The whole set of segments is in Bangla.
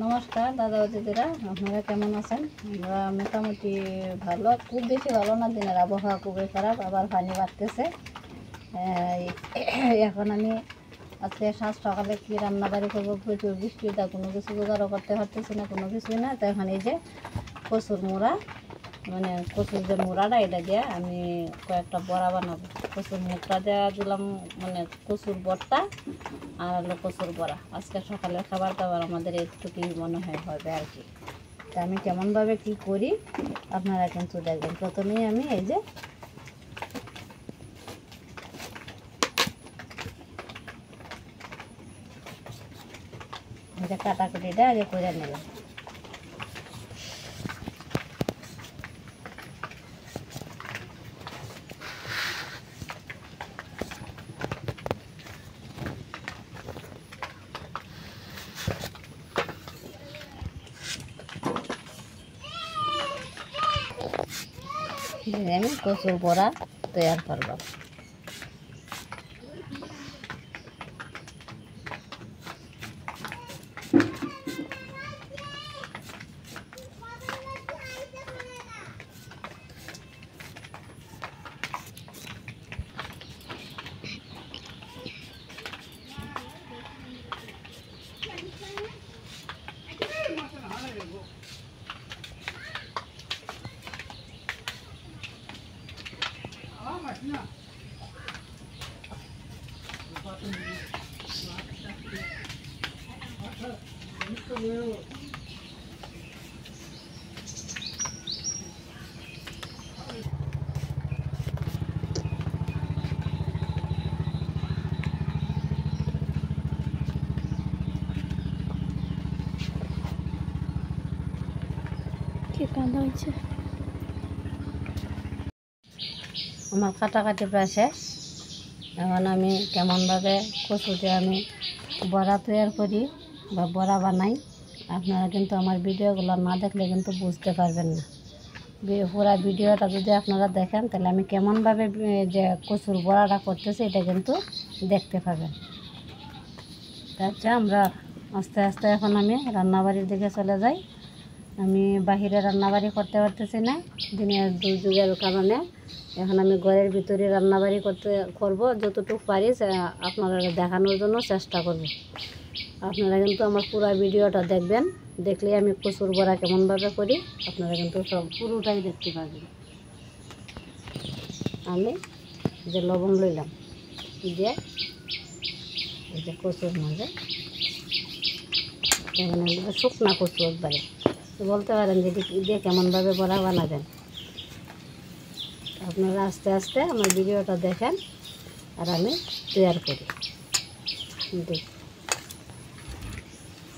নমস্কার দাদা ও দিদিরা, আপনারা কেমন আছেন? আমরা মোটামুটি ভালো, খুব বেশি ভালো না। দিনের আবহাওয়া খুবই খারাপ, আবার পানি বাড়তেছে। এখন আমি আজকে সকালে কি রান্নাবাড়ি করবো, প্রচুর বৃষ্টিটা, কোনো কিছু জোগাড়ও করতে পারতেছি না, কোনো কিছুই না। তো এখন এই যে কচুর মোড়া, মানে কচুর যে মোড়াটা, এটা দিয়ে আমি কয়েকটা বড়া বানাবো। কচুর মুখটা দেওয়া দিলাম, মানে কচুর বড়টা আর হলো কচুর বড়া। আজকে সকালের খাবার দাবার আমাদের একটুকুই মনে হয় হবে আর কি। তা আমি কেমনভাবে কি করি আপনারা কিন্তু দেখবেন। প্রথমেই আমি এই যে কাটাকুটিটা আগে করে নিলাম। আমি কচুর বড়া তৈরি করব। আমার কাটাকাটি প্রায় শেষ। এখন আমি কেমনভাবে কচুতে আমি বড়া তৈরি করি বা বড়া বানাই, আপনারা কিন্তু আমার ভিডিওগুলো না দেখলে কিন্তু বুঝতে পারবেন না। পুরো ভিডিওটা যদি আপনারা দেখেন তাহলে আমি কেমনভাবে যে কচুর বড়াটা করতেছি এটা কিন্তু দেখতে পাবেন। আচ্ছা, আমরা আস্তে আস্তে এখন আমি রান্নাবাড়ির দিকে চলে যাই। আমি বাহিরে রান্নাবাড়ি করতে পারতেছি না, দিনের দুর্যোগের কারণে। এখন আমি ঘরের ভিতরে রান্নাবাড়ি করব, যতটুকু পারি আপনারা দেখানোর জন্য চেষ্টা করব। আপনারা কিন্তু আমার পুরো ভিডিওটা দেখবেন, দেখলে আমি কচুর বড়া কেমনভাবে করি আপনারা কিন্তু সব পুরোটাই দেখতে পাবেন। আমি যে লবণ লইলাম দিয়ে এই যে কচুর মাঝে এখানে শুকনা কচু একবারে বলতে পারেন যে দিয়ে কেমনভাবে বড়া বানাবেন। আপনারা আস্তে আস্তে আমার ভিডিওটা দেখেন আর আমি তৈরি করি।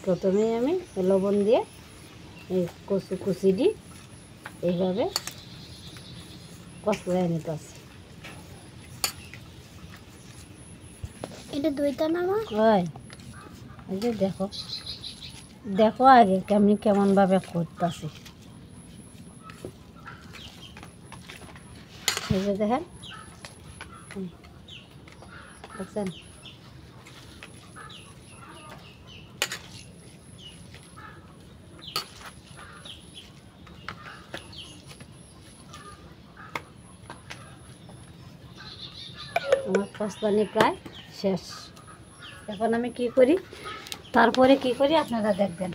প্রথমেই আমি লবণ দিয়ে এই কচু কুচি দিই, এইভাবে কষলায় নিতে আছে। এটা দুইটা নামা হয় এই যে দেখো দেখো আগে আমি কেমনভাবে করতেছি। এই যে দেখেন, দেখছেন? আমার কষলানি প্রায় শেষ। এখন আমি কি করি, তারপরে কি করি আপনারা দেখবেন।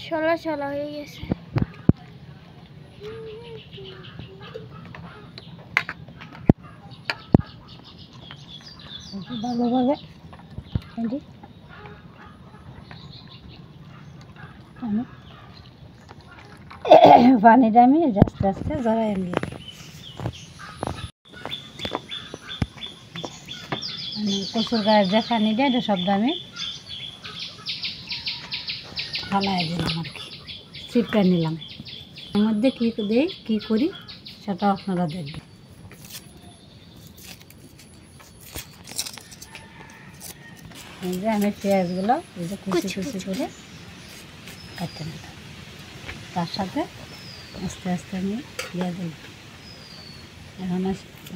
সলা সলা হয়ে গেছে। ভালোভাবে পানিটা আমি আস্তে আস্তে জড়াই নিই। কচুর গায়ের যে পানিটা এটা সবটা আমি ফালাই দিলাম আর কি, চিপটা নিলাম। এর মধ্যে কী দিই কী করি সেটা আপনারা দেখবেন। এই যে আমি পেঁয়াজগুলো এই যে কুচি কুচি করে কাটতে নিলাম, তার সাথে আস্তে আস্তে আমি দিয়ে দিলাম। এখন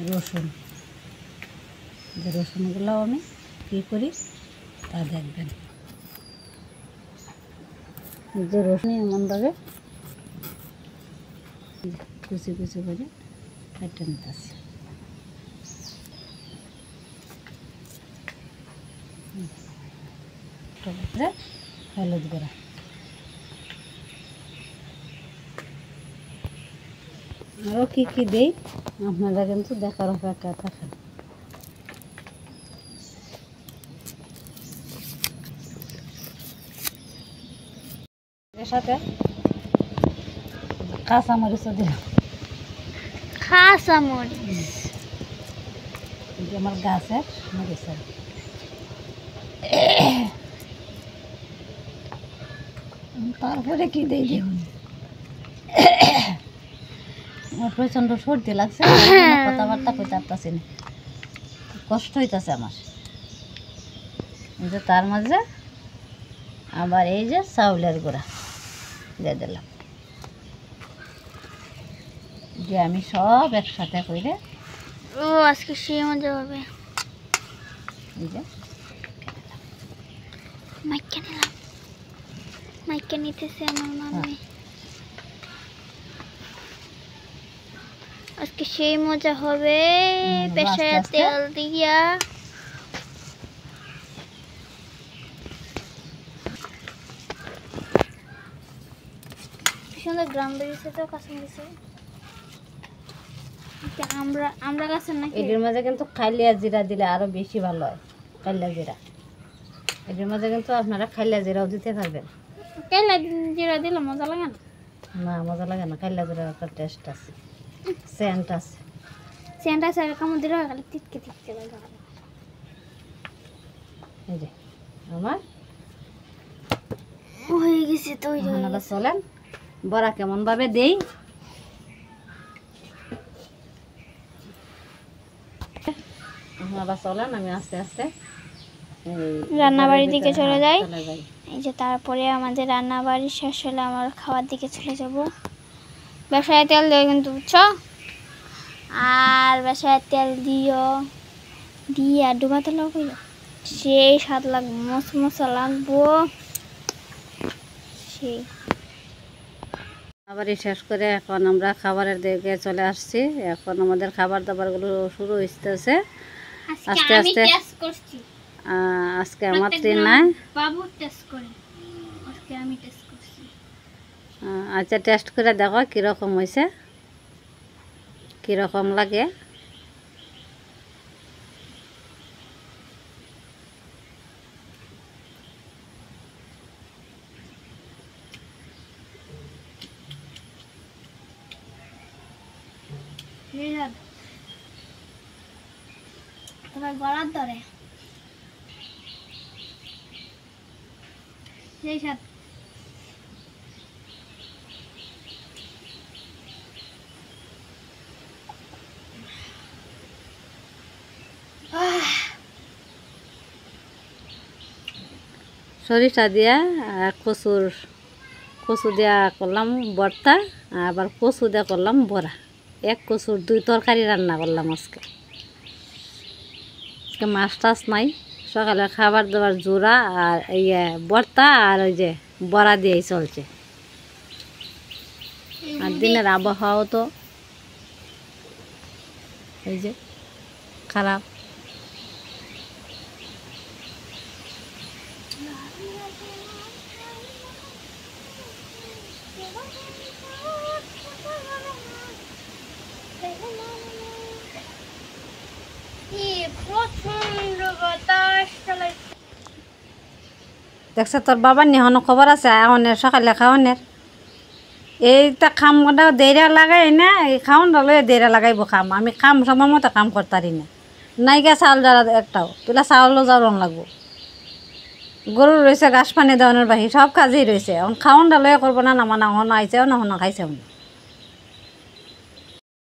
রসুন যে রসুনগুলোও আমি কী করি তা দেখবেন। যে রসুন এমনভাবে কুচি কুচি করে কেটে নিতেছি। হলুদ গুঁড়া, আরও কী কী দিই আপনারা কিন্তু দেখার অপেক্ষা থাকেন। এর সাথে কাঁচামরিচও দিলাম। কাঁচামরিচ যে আমার গাছের মরিচের। তারপরে কি দিই দেখুন, আমার প্রচণ্ড সর্দি লাগছে, কথাবার্তা কইতে পারতাছি না, কষ্ট হইতেছে আমার। যে তার মাঝে আবার এই যে চাউলের গুঁড়া দিয়ে দিলাম, যে আমি সব একসাথে করে ও আজকে সেই মজা হবে। এই যে মাইকা নিলাম, মাইকা নিতেছে আমার মামি। আজকে সেই মজা হবে পেশায় আস্তে আস্তে। তেল দিয়া। কি সুন্দর গ্রাম বেরিয়েছে তো কাঁচামরিচে। আমরা আমরা গাছের নাকি এটির মাঝে কিন্তু খাইলিয়া জিরা দিলে আরো বেশি ভালো হয়। খাইলা জিরা, এটির মাঝে কিন্তু আপনারা খাইলা জিরাও দিতে পারবেন। কেলা জিরা দিলে মজা লাগে না? না, মজা লাগে না, খাইলা জিরার একটা টেস্ট আছে, সেন্ট আছে। সেন্টা সারা কামড় দিলে খালি তিতকে তিতকে লাগে। এই যে আমার হয়ে গেছে তৈরি। আপনারা চলেন বড়া কেমন ভাবে দেই আপনারা চলেন, আমি আস্তে আস্তে রান্নাবাড়ির দিকে চলে যাই। চলে যাই। এই যে তারপরে আমাদের রান্নাবাড়ি শেষ হলে আমার খাওয়ার দিকে চলে যাব। বেসায় তেল দিও কিন্তু, বুঝছো? আর বেসায় তেল দিও, দিয়ে আর ডুবাতে লাগবে, সেই স্বাদ লাগবে, মশা লাগবো সেই। খাবারই শেষ করে এখন আমরা খাবারের দিকে চলে আসছি। এখন আমাদের খাবার দাবারগুলো শুরু হইতেছে আস্তে আস্তে। আজকে আমার ট্রেন নাই, বাবু টেস্ট করে, আজকে আমি টেস্ট করছি। আচ্ছা টেস্ট করে দেখো কীরকম হয়েছে, কীরকম লাগে। এবার গলার ধরে সেই সাথে সরিষা দিয়া আর কচু দিয়া করলাম ভর্তা, আবার কচু দিয়া করলাম বড়া। এক কচুর দুই তরকারি রান্না করলাম আজকে। আজকে মাছ টাছ নাই, সকালে খাবার দাবার জোড়া আর ইয়ে ভর্তা আর ওই যে বড়া দিয়েই চলছে। আর দিনের আবহাওয়াও তো এই যে খারাপ। দেখছে তোর বাবার নিহনো খবর আছে এখনের সকালে খাওয়ানের এইটা খাম দেরা লাগাই না, এই খাওয়ানটা লয়ে দেরা লাগাইব খাম। আমি খাম সময় মতো কাম করতারি না, নাইকা চাউল যারা একটাও তুলা চাউলও যাওয়ান লাগবো। গরুর রয়েছে ঘাস পানি দেওয়ানোর বাহি সব কাজেই রয়েছে, এখন খাওয়ানটা লয়ে করবো না, নামানা হন আইসেও না হন খাইছেও না।